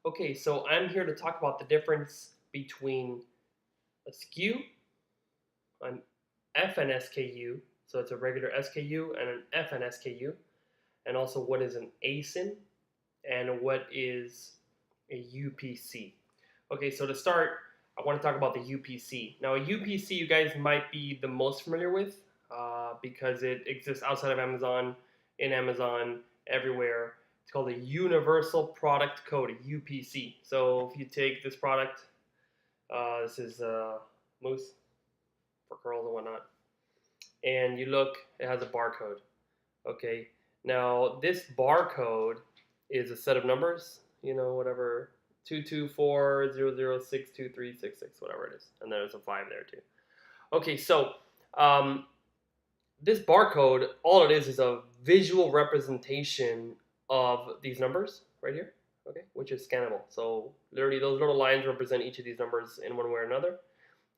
Okay, so I'm here to talk about the difference between a SKU, an FNSKU, so it's a regular SKU, and an FNSKU, and also what is an ASIN and what is a UPC. Okay, so to start, I want to talk about the UPC. Now, a UPC you guys might be the most familiar with because it exists outside of Amazon, in Amazon, everywhere. It's called a Universal Product Code, a UPC. So if you take this product, this is mousse for curls and whatnot, and you look, it has a barcode. Okay, now this barcode is a set of numbers, whatever 22400623666, whatever it is, and there's a 5 there too. Okay, so um, this barcode, all it is a visual representation of these numbers right here, okay, which is scannable. So literally those little lines represent each of these numbers in one way or another,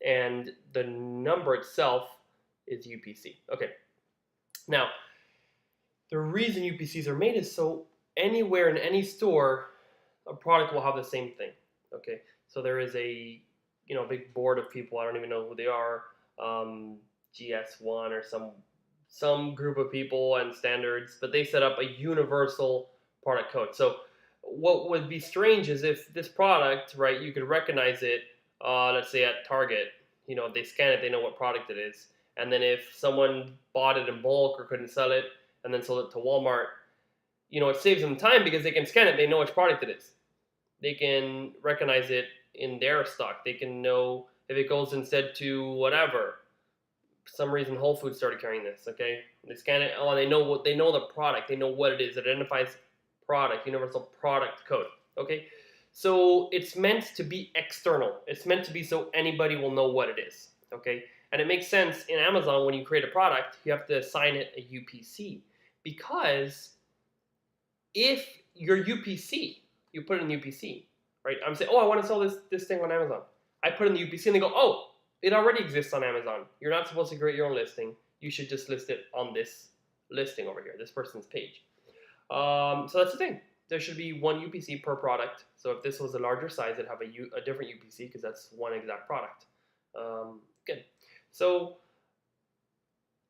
and the number itself is UPC. Okay, now the reason UPCs are made is so anywhere in any store, a product will have the same thing. Okay, so there is a big board of people. I don't even know who they are. GS1 or some group of people and standards, but they set up a universal product code. So what would be strange is if this product, right, you could recognize it, let's say at Target, they scan it, they know what product it is. And then if someone bought it in bulk or couldn't sell it and then sold it to Walmart, it saves them time because they can scan it, they know which product it is. They can recognize it in their stock. They can know if it goes instead to whatever. For some reason Whole Foods started carrying this, okay? They scan it, they know the product, they know what it is. It identifies product, universal product code. Okay? So it's meant to be external. It's meant to be so anybody will know what it is. Okay? And it makes sense in Amazon when you create a product, you have to assign it a UPC. Because if your UPC, you put it in the UPC, right? I'm saying, I want to sell this thing on Amazon. I put in the UPC and they go, oh, it already exists on Amazon. You're not supposed to create your own listing. You should just list it on this listing over here, this person's page. So that's the thing. There should be one UPC per product. So if this was a larger size, it'd have a different UPC because that's one exact product. Good. So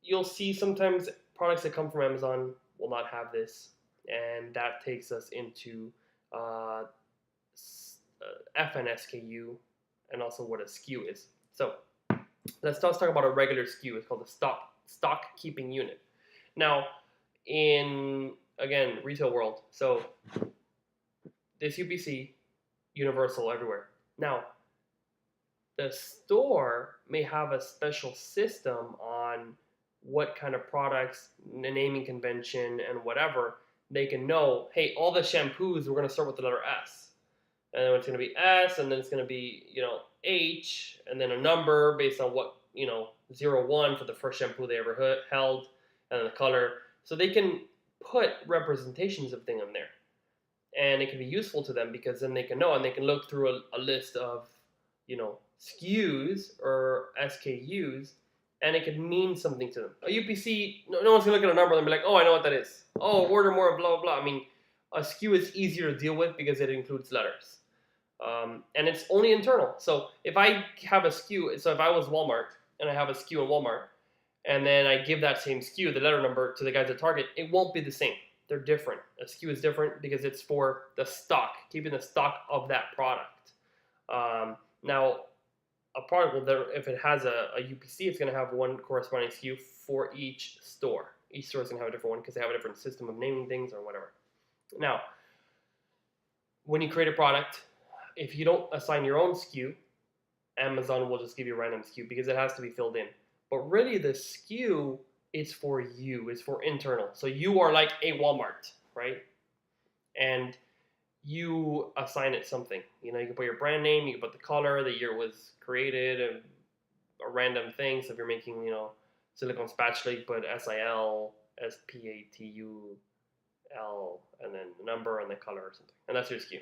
you'll see sometimes products that come from Amazon will not have this, and that takes us into FNSKU and also what a SKU is. So let's talk about a regular SKU. It's called a stock keeping unit. Now, in again retail world, so this UPC universal everywhere. Now, the store may have a special system on what kind of products, naming convention, and whatever. They can know, hey, all the shampoos, we're going to start with the letter S. And then it's going to be S, and then it's going to be, H, and then a number based on what, 01 for the first shampoo they ever held, and then the color. So they can put representations of things in there. And it can be useful to them because then they can know, and they can look through a list of, SKUs or SKUs, and it could mean something to them. A UPC, no one's going to look at a number and be like, oh, I know what that is. Oh, order more, blah, blah, blah. I mean, a SKU is easier to deal with because it includes letters. And it's only internal. So if I have a SKU, so if I was Walmart and I have a SKU in Walmart, and then I give that same SKU, the letter number, to the guys at Target, it won't be the same. They're different. A SKU is different because it's for the stock, keeping the stock of that product. Now, a product, if it has a UPC, it's going to have one corresponding SKU for each store. Each store is going to have a different one because they have a different system of naming things or whatever. Now, when you create a product, if you don't assign your own SKU, Amazon will just give you a random SKU because it has to be filled in. But really, the SKU is for you. It's for internal. So you are like a Walmart, right? And you assign it something. You can put your brand name, you can put the color, the year it was created, and a random thing. So if you're making, silicone spatula, you put SIL, SPATUL, and then the number and the color or something. And that's your SKU.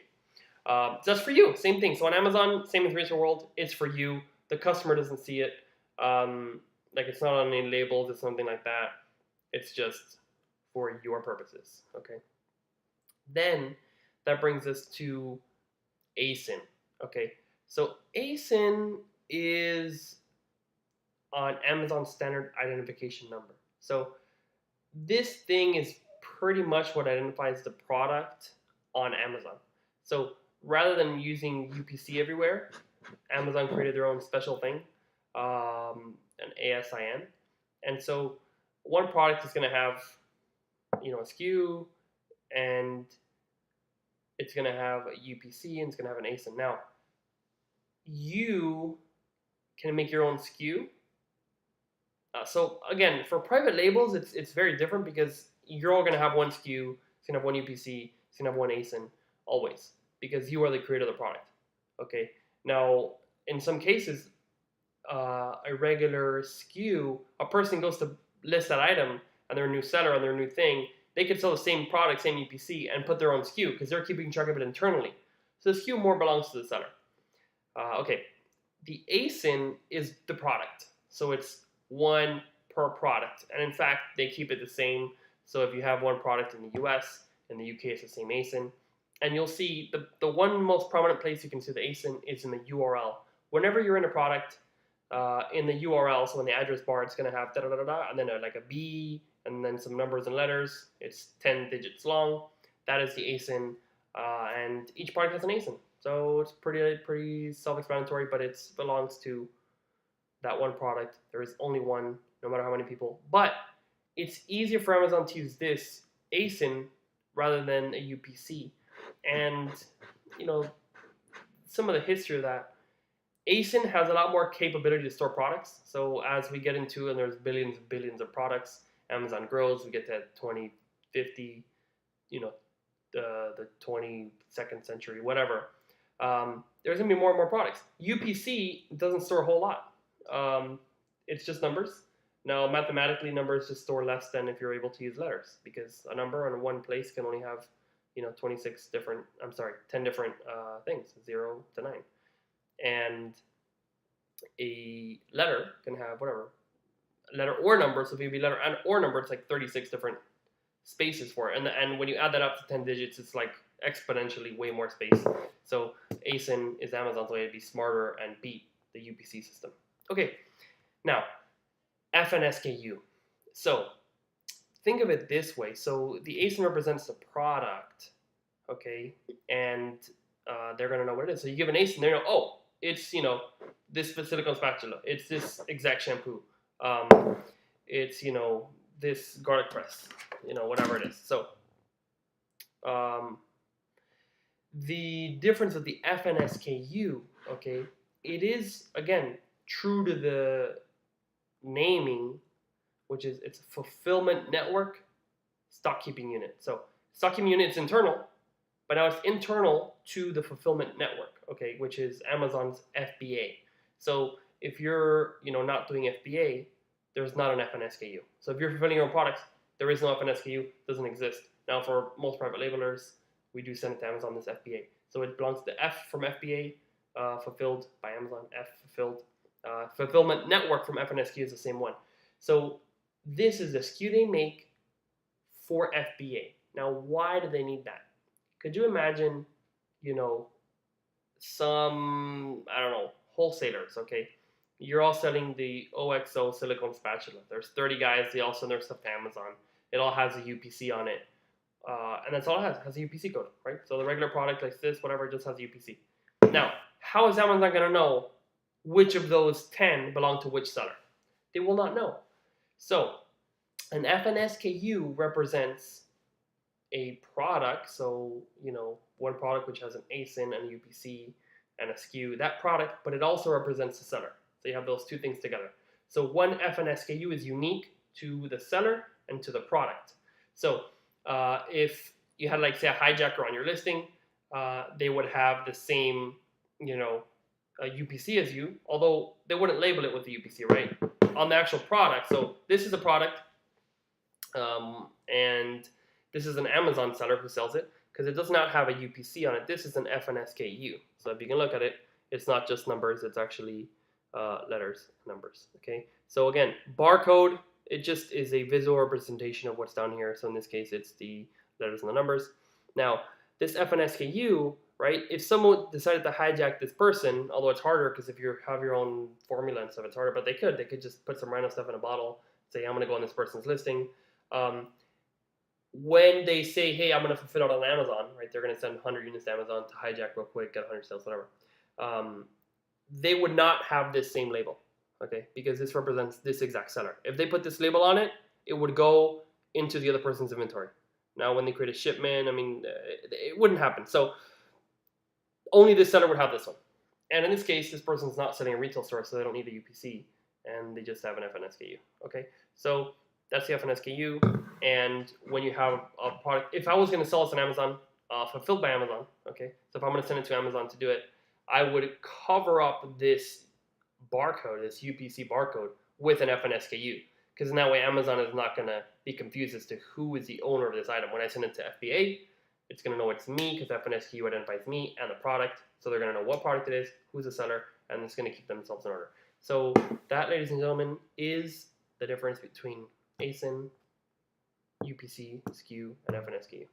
Just for you, same thing. So on Amazon, same as Retail World, it's for you. The customer doesn't see it. It's not on any labels, it's something like that. It's just for your purposes, okay? Then that brings us to ASIN. Okay, so ASIN is on Amazon Standard Identification Number. So this thing is pretty much what identifies the product on Amazon. So rather than using UPC everywhere, Amazon created their own special thing, an ASIN. And so one product is going to have, a SKU, and it's going to have a UPC, and it's going to have an ASIN. Now, you can make your own SKU. So again, for private labels, it's very different because you're all going to have one SKU, it's going to have one UPC, it's going to have one ASIN, always, because you are the creator of the product. Okay. Now, in some cases, a regular SKU, a person goes to list that item and they're a new seller and they're a new thing, they could sell the same product, same UPC, and put their own SKU because they're keeping track of it internally. So the SKU more belongs to the seller. Okay, the ASIN is the product, so it's one per product, and in fact, they keep it the same. So if you have one product in the US, in the UK, it's the same ASIN, and you'll see the one most prominent place you can see the ASIN is in the URL. Whenever you're in a product, in the URL, so in the address bar, it's going to have da-da-da-da, and then like a B, and then some numbers and letters. It's 10 digits long. That is the ASIN, and each product has an ASIN. So it's pretty self-explanatory, but it belongs to that one product. There is only one, no matter how many people. But it's easier for Amazon to use this ASIN rather than a UPC. And, some of the history of that, ASIN has a lot more capability to store products. So as we get into, and there's billions and billions of products, Amazon grows, we get to 2050, the 22nd century, whatever. There's going to be more and more products. UPC doesn't store a whole lot. It's just numbers. Now, mathematically, numbers just store less than if you're able to use letters, because a number in one place can only have, 10 different things, 0 to 9. And a letter can have whatever, letter or number. So if you be letter and or number, it's like 36 different spaces for it. And when you add that up to 10 digits, it's like exponentially way more space. So ASIN is Amazon's way to be smarter and beat the UPC system. Okay, now FNSKU. So think of it this way. So the ASIN represents the product, okay, and they're going to know what it is. So you give an ASIN, they know, oh, it's, this silicone spatula. It's this exact shampoo. It's, this garlic press, whatever it is. So the difference of the FNSKU, okay, it is, again, true to the naming, which is it's a fulfillment network stock keeping unit. So stock keeping unit is internal, but now it's internal to the fulfillment network, okay, which is Amazon's FBA. So if you're, not doing FBA, there's not an FNSKU. So if you're fulfilling your own products, there is no FNSKU, doesn't exist. Now for most private labelers, we do send it to Amazon, this FBA. So it belongs to the F from FBA, fulfilled by Amazon, F fulfilled. Fulfillment network from FNSKU is the same one. So this is the SKU they make for FBA. Now, why do they need that? Could you imagine, some, wholesalers, okay? You're all selling the OXO silicone spatula. There's 30 guys, they all send their stuff to Amazon. It all has a UPC on it. And that's all it has a UPC code, right? So the regular product like this, whatever, just has a UPC. Now, how is Amazon going to know which of those 10 belong to which seller? They will not know. So an FNSKU represents a product, so, one product which has an ASIN and a UPC and a SKU, that product, but it also represents the seller. So you have those two things together. So one FNSKU is unique to the seller and to the product. So if you had, like, say, a hijacker on your listing, they would have the same, a UPC as you, although they wouldn't label it with the UPC, right? On the actual product. So this is a product, and this is an Amazon seller who sells it, because it does not have a UPC on it. This is an FNSKU. So if you can look at it, it's not just numbers, it's actually letters, numbers, okay? So again, barcode, it just is a visual representation of what's down here. So in this case, it's the letters and the numbers. Now, this FNSKU right? If someone decided to hijack this person, although it's harder because if you have your own formula and stuff, it's harder. But they could just put some random stuff in a bottle, say I'm going to go on this person's listing. When they say, hey, I'm going to fulfill it on Amazon, right? They're going to send 100 units to Amazon to hijack real quick, get 100 sales, whatever. They would not have this same label, okay? Because this represents this exact seller. If they put this label on it, it would go into the other person's inventory. Now, when they create a shipment, I mean, it wouldn't happen. So only this seller would have this one. And in this case, this person's not selling a retail store, so they don't need a UPC, and they just have an FNSKU, okay? So that's the FNSKU, and when you have a product, if I was going to sell this on Amazon, fulfilled by Amazon, okay? So if I'm going to send it to Amazon to do it, I would cover up this barcode, this UPC barcode, with an FNSKU, because in that way Amazon is not going to be confused as to who is the owner of this item. When I send it to FBA, it's going to know it's me because FNSKU identifies me and the product, so they're going to know what product it is, who's the seller, and it's going to keep themselves in order. So that, ladies and gentlemen, is the difference between ASIN, UPC, SKU, and FNSKU.